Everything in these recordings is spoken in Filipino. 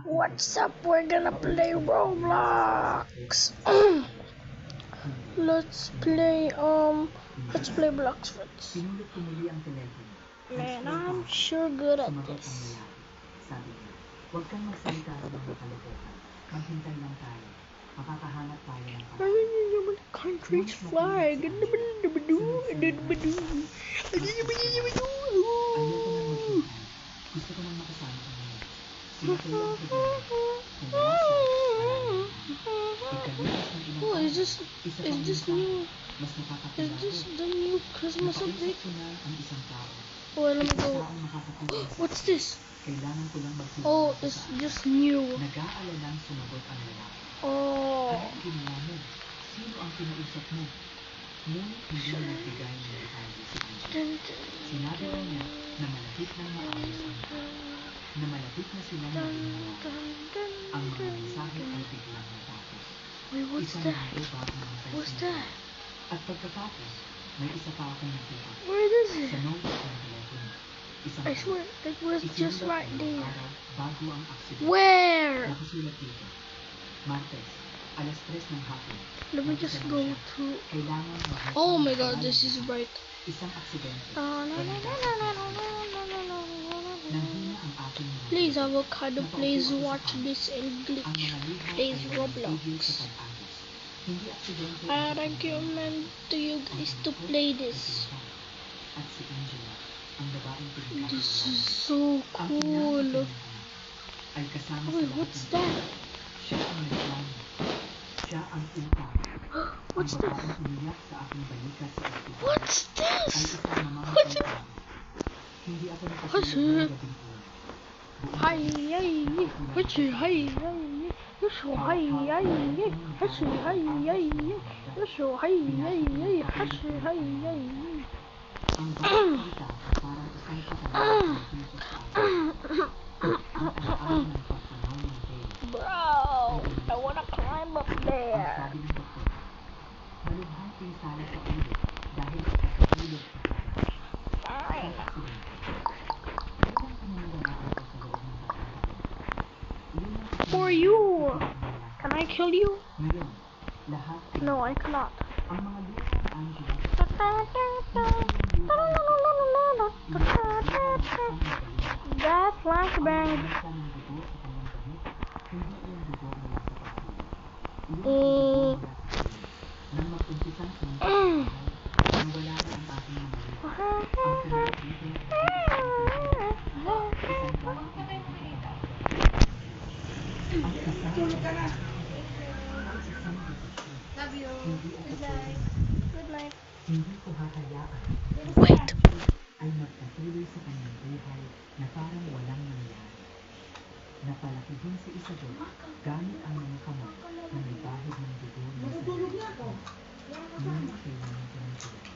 What's up? We're gonna play Roblox. let's play let's play Blocks first. Man, I'm sure good at this. Huwag kang magsalita ng mga kalokohan. Maghintay lang tayo. Makakahanap tayo ng Country's flag. Ayoko nang maghinay. Gusto ko nang makasama ang mga. Sinakay ang higala. Kung wala siya, ikalipas ng ilang Oh, is this new? mas Is nakakapagod. this the new Christmas update? Nakausap ko na ang isang tao. Oh, let me Isang go. taong makakatulong sa What's akin. this? Kailangan ko lang magsimula Oh, sa it's taas. just new. Nag-aalalang sumagot ang lalaki. Oh, Ano ang ginawa mo? Sino ang kinausap mo? Ngunit hindi na nagbigay ng detalye si Angela. Sinabi lang niya na malapit nang maayos ang lahat. Na malapit na silang maghiwalay. Ang mga mensahe ay biglang natapos. wait, what's Isang that? linggo bago mamatay What's si that? Angela. At pagkatapos, may isa pa akong nakita. Where is Sa it? note ng telepono. Isang I swear, it was just isinulat right ang there. araw bago ang aksidente. Where? Nakasulat dito. Martes, alas 3 ng hapon. Let me just go to. Kailangan mag- Oh my God, this is bright. Isang aksidente. No, no, no, no, no, no, no, no, no, no, no, no. Nanghina ang aking mga Please, mata. avocado, please watch this and Ang glitch. mga liha Plays ay walang tigil Roblox. sa pag-agos. Hindi aksidente I ang recommend to you guys to play this. At si Angela, ang babaeng pinagkakilala. This is so Ang ina ng cool. kanyang anak ay kasama sa Wait, lahat what's ng- that? Siya ang nagplano. Siya ang utang. What's Ang this? babaeng umiyak sa aking balikat sa ospital What's ay this? isang mamamatay What's it? tao. Hindi ako What's nakatulog it? ng gabing iyon. Hi, hi, what's it? Hi, hi, yes, oh, hi, hi, yes, hi, hi, yes, oh, hi, hi, yes, hi, hi. Ang bawat salita parang isang katanungan ng puso sa akin. Ang alaala ng pagtanaw ng Tay. Bro, I wanna climb up Ang there. sabi ng doktor, malubhang pinsala sa ulo dahil sa pagkatulog sa kanya. Fine. Isang aksidente. Ano bang pinaniniwalaan ko sa loob ng 3 taon? Iyon ang For you. isinalayan. Can I kill you? Ngayon, lahat ay No, I cannot. ang mga luha ni Angela hindi ko yung luha That flashbang. ng dugo sa kanyang damit, hindi yung dugo mula sa pagtulog. Iyon ang dugo Mm. mula sa tulog. Nang mag-umpisang sumikat ang araw, nawala na ang aking mga luha. Ang sumunod dito ay isang bakit na hindi ko pa maaasahan. Ang isang Love you. hindi ako pwedeng Good night. hindi ko hahayaan Wait. ay magpatuloy sa kanyang buhay na parang walang nangyari. Napalaki din si Isabel gamit ang mga kamay na may bahid ng dugo ng sarili. Ngunit kailangan ko ng tulong.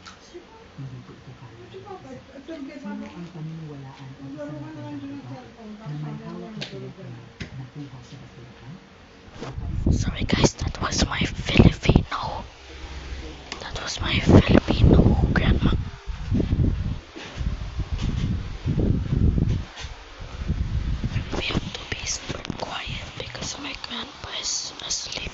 Hindi ko ito kaya. Sino ang paniniwalaan ang isang matandang babae na may hawak na telepono na kuha sa basurahan? Sorry guys, that was my Filipino. That was my Filipino grandma. We have to be super quiet because my grandpa is asleep.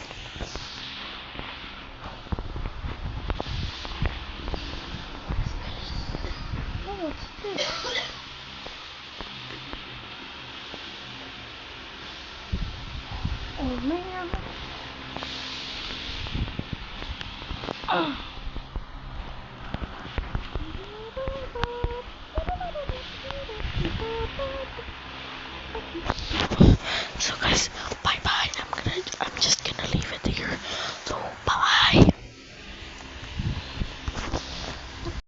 Oh, what's this? Oh man. So guys, bye.